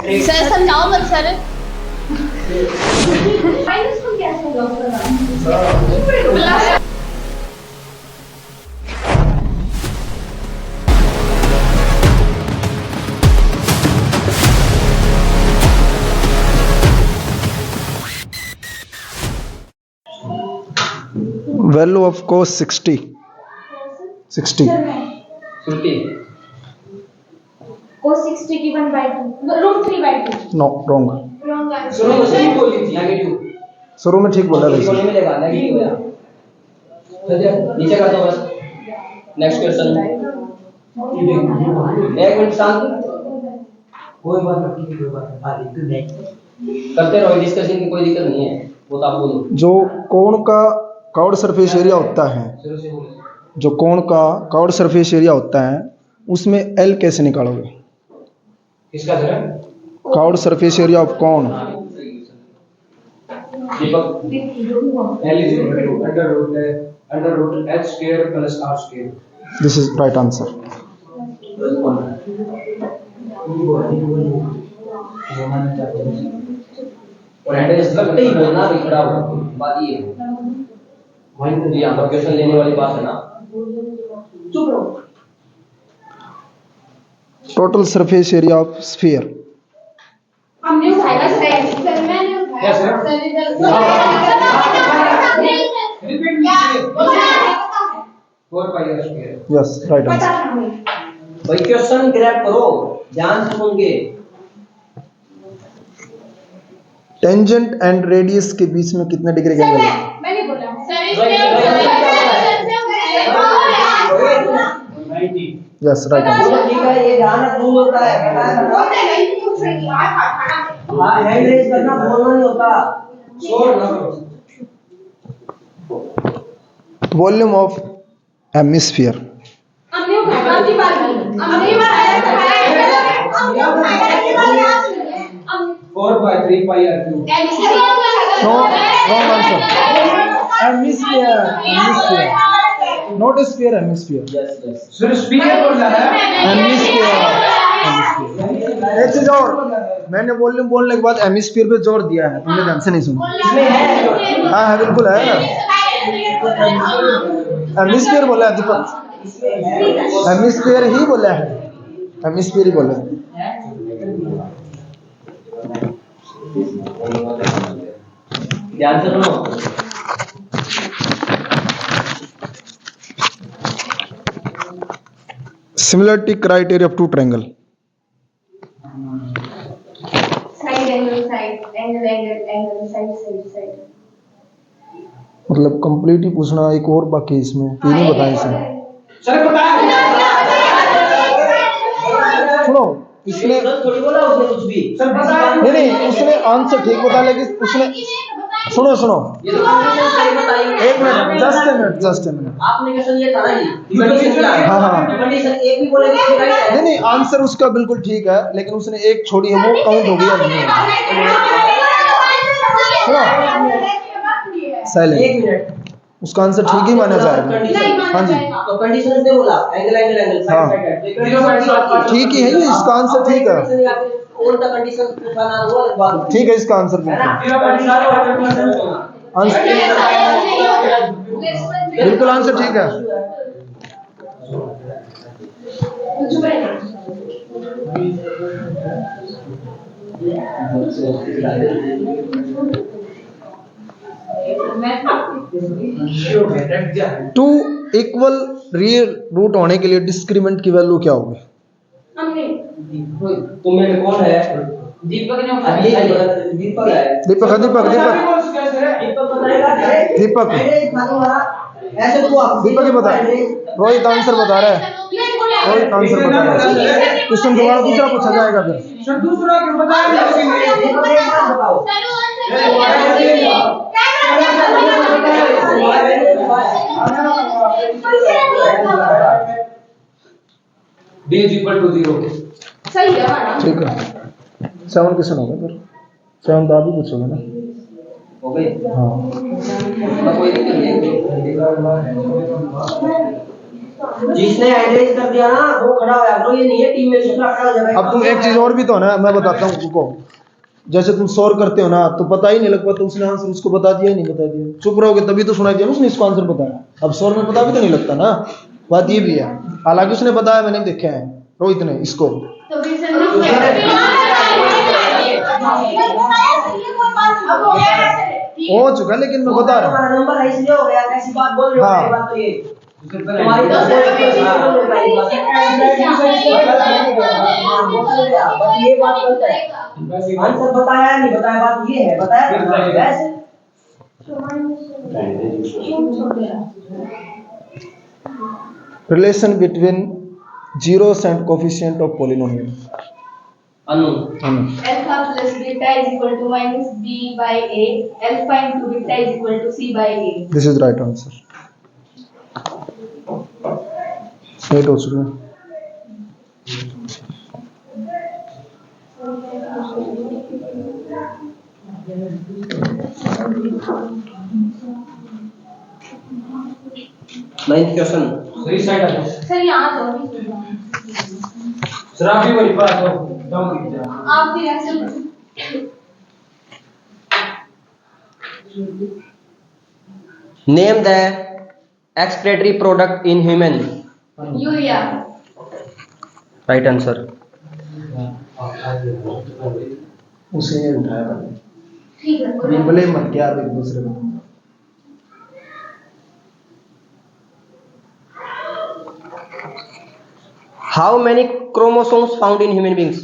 Sir समझाओ मत sir. Value of cos 60. 60. cos 60 given by 2 root 3 by 2 No, wrong. wrong answer शुरू में सही बोली थी नेगेटिव शुरू में ठीक बोला वैसे। इकोनॉमी मिलेगा नेगेटिव है नीचे कर दो बस नेक्स्ट क्वेश्चन एक मिनट शांत कोई बात नहीं करते रहो डिस्कशन की कोई दिक्कत नहीं है वो तो आप बोलो जो कोण का कर्व्ड सरफेस एरिया होता है, जो कोण का कर्व्ड सरफेस एरिया होता है उसमें एल कैसे निकालोगे? किसका sir curved surface area of कोण। दीपक L is equal to under root h square plus r square this is right answer. और एड्रेस लगते ही बोलना भी खड़ा हो बात ये है वहीं तो यहाँ पर क्वेश्चन लेने वाली बात है ना चुप रहो total surface area of sphere. हमने उठाया सर मैंने उठाया Yes, sir. रिपीट कीजिए 4 pi r square yes right answer. भाई क्वेश्चन ग्रैब करो ध्यान से सुनोगे टेंजेंट एंड रेडियस के बीच में कितने डिग्री का एंगल है? मैंने बोला सर यस राइट आंसर। ठीक है ये ध्यान रखना होता है हाँ हैंड रेज करना बोलना नहीं होता छोड़ ना वॉल्यूम ऑफ हेमिस्फीयर। हमने उठाया की बात हमने 4 by 3 pi r cube no wrong answer. Hemisphere, hemisphere not sphere, hemisphere. सिर्फ स्पीकर बोलना है हेमिस्फीयर, हेमिस्फीयर। एक चीज और, मैंने वॉल्यूम बोलने के बाद हेमिस्फीयर पे जोर दिया है, तुमने ध्यान से नहीं सुना। हाँ हाँ बिल्कुल है, हेमिस्फीयर बोला है दीपक, हेमिस्फीयर ही बोला है, हेमिस्फीयर ही बोला है। ध्यान से सुनो similarity criteria of two triangle. Side angle side मतलब कंप्लीट ही पूछना, एक और बाकी इसमें तीन ही बताए इसमें। सर बताया सुनो इसने थोड़ी बोला उसने कुछ भी सर बताया नहीं उसने आंसर ठीक बता, लेकिन उसने सुनो सुनो ये तो कंडीशन सही बताई एक minute, just a minute, just a minute. आपने क्वेश्चन ये था ना जी कंडीशन क्या है हाँ, हाँ। कंडीशन एक भी बोलेंगे तो राइट है नहीं आंसर उसका बिल्कुल ठीक है, लेकिन उसने एक छोड़ी है, वो काउंट हो गया नहीं होगा। सुनो साइलेंट, एक मिनट उसका आंसर ठीक ही माना जाएगा। हाँ जी तो कंडीशन ने बोला एंगल हाँ। ठीक ही है ये, इसका आंसर ठीक है, कौन सा कंडीशन बताना वो अलग बात ठीक है इसका आंसर बिल्कुल बिल्कुल आंसर ठीक है। टू इक्वल रियल रूट होने के लिए डिस्क्रीमेंट की वैल्यू क्या होगी? हमने तुम्हें कौन है दीपक ने दीपक है दीपक दीपक दीपक दीपक बताएगा दीपक ऐसे तो आप दीपक ही बता, रोहित आंसर बता रहा है, रोहित आंसर बता रहा है। क्वेश्चन दोबारा दूसरा पूछा जाएगा फिर। सर दूसरा क्यों बताया दीपक एक बात बताओ d is equal to 0 सही है हमारा ठीक है 7 क्वेश्चन होगा फिर, 7 तो आप ही पूछोगे ना। हो गई हाँ कोई दिक्कत नहीं जिसने एड्रेस कर दिया ना वो खड़ा हो जाएगा, ये नहीं है टीम में दूसरा खड़ा हो जाएगा। अब तुम एक चीज और भी तो है ना, मैं बताता हूँ रुको। जैसे तुम सॉल्व करते हो ना तो पता ही नहीं लग पाता उसने आंसर उसको बता दिया ही नहीं बता दिया, चुप रहोगे तभी तो सुनाई दिया ना उसने इसको आंसर बताया। अब सॉल्व में पता भी तो नहीं लगता ना, बात ये भी है। हालांकि उसने बताया मैंने देखा है रोहित ने इसको। तो विजन हो चुका लेकिन मैं बता रहा हूँ। तुम्हारा नंबर है इसलिए हो गया, कैसी बात बोल रहे हो? हाँ। पहली बात तो ये तुम्हारी तो ये बात गलत है। आंसर बताया नहीं बताया, बात ये है बताया वैसे। Relation between zeros and coefficient of polynomial. Anu alpha plus beta is equal to minus b by a, alpha into beta is equal to c by a. This is the right answer. 8 हो चुका है। Ninth question सही side आ जाओ। Sir यहाँ तो sir आप भी वही बात हो, डाउन लिख दिया। आप भी ऐसे name the excretory product in human. Urea. Right answer. उसी ने उठाया था। ठीक है बिल्कुल मत क्या एक दूसरे को। How many chromosomes found in human beings?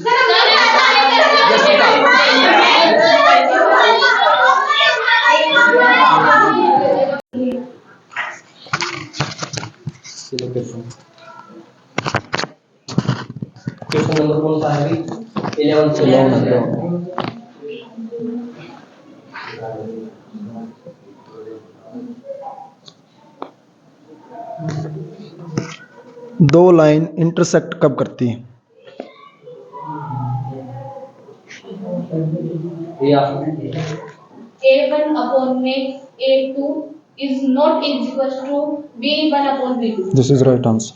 Question number कौन सा है? 11 से 11। दो लाइन इंटरसेक्ट कब करती है? A1 upon A2 is not equal to B1 upon B2. This is right answer.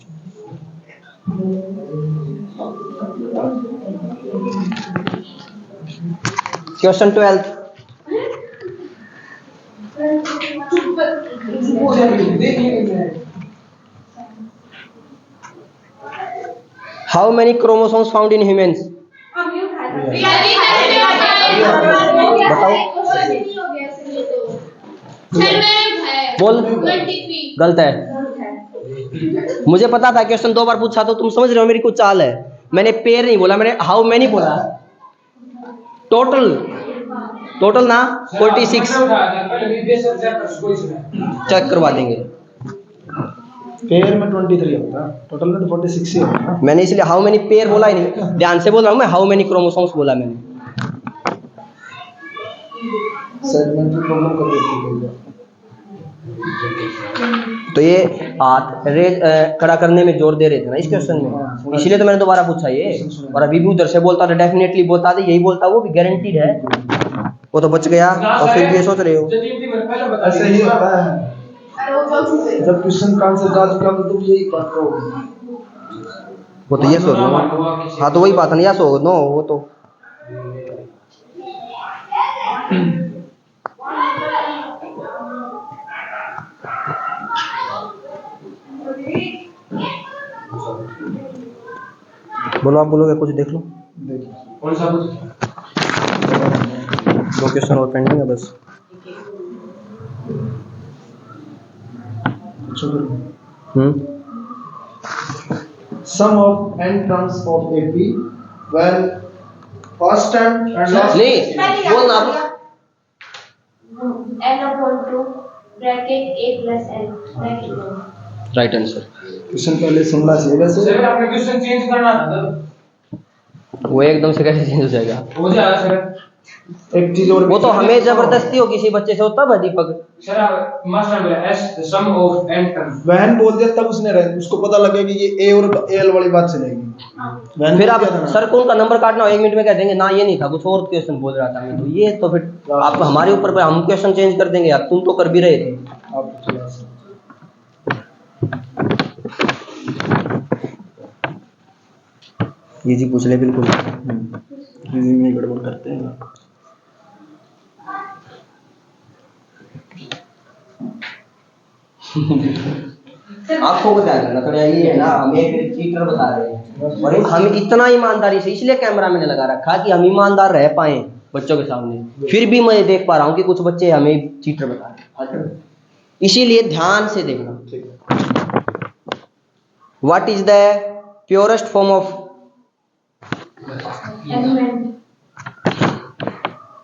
Question 12। How many chromosomes found in humans? बताओ। बोल। 23। गलत है। मुझे पता था क्वेश्चन 2 बार पूछा तो तुम समझ रहे हो मेरी कुछ चाल है। मैंने पेयर नहीं बोला, मैंने हाउ मैनी बोला। टोटल ना 46 चेक करवा देंगे। पेयर में 23 होता है, टोटल में तो 46 ही होता है। मैंने इसलिए हाउ मेनी पेयर बोला ही नहीं, ध्यान से बोल रहा हूँ मैं। हाउ मेनी क्रोमोसोम्स बोला मैंने। सेगमेंट की प्रॉब्लम कर देती है। तो ये हाथ खड़ा करने में जोर दे रहे थे ना इस क्वेश्चन में, इसलिए तो मैंने दोबारा पूछा ये। और अभी भी उधर से बोलता था, डेफिनेटली बोलता था, यही बोलता, वो भी गारंटीड है। वो तो बच गया और फिर भी ये सोच रहे हो। ऐसे ही होता है जब क्वेश्चन का आंसर जा चुका तो तुम यही बात करोगे। वो तो ये सोच लो। हाँ तो वही बात है ना, या सो नो वो तो। बोलो, आप बोलोगे कुछ देख लो। कौन सा कुछ? 2 क्वेश्चन और पेंडिंग है बस। Sum of n terms of AP when first term and last नहीं बोलना आप। N upon 2 bracket A plus N bracket 1. Right answer. Question पहले सुनना चाहिए वैसे। सर आपने क्वेश्चन चेंज करना था। वो एकदम से कैसे चेंज हो जाएगा? हो जाएगा सर। एक चीज और, वो तो हमें जबरदस्ती हो किसी बच्चे से होता है दीपक। सर मास्टर बोला as the sum of n terms. वहन बोल दिया तब उसको पता लगा कि ये ए और एल वाली बात चलेगी। वहन फिर बोल आप दिया था ना। सर को उनका नंबर काटना हो 1 मिनट में कह देंगे ना ये नहीं था, कुछ और क्वेश्चन बोल रहा था मैं। तो ये तो फिर आप हमारे ऊपर पे हम क्वेश्चन चेंज कर देंगे यार, तुम तो कर भी रहे थे। आप इजी पूछ ले बिल्कुल। इजी में गड़बड़ करते हैं। आपको बता देना थोड़ा ये है ना, हम एक चीटर बता रहे हैं और हम इतना ईमानदारी से इसलिए कैमरा मैंने लगा रखा कि हम ईमानदार रह पाए बच्चों के सामने, फिर भी मैं देख पा रहा हूँ कि कुछ बच्चे हमें चीटर बता रहे हैं, इसीलिए ध्यान से देखना। What is the purest form of, element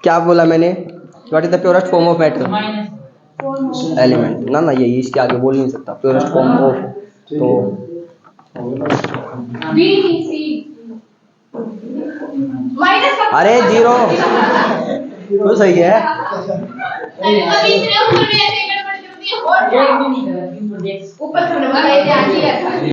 क्या बोला मैंने, what is the purest form of atom, element ना यही, इसके आगे बोल नहीं सकता प्योरेस्ट फॉर्म ऑफ, तो बी सी माइनस अरे 0 तो सही है। अभी इतने ऊपर में ऐसे गड़बड़ करती है और ऊपर से हमने बताया ध्यान दिया था।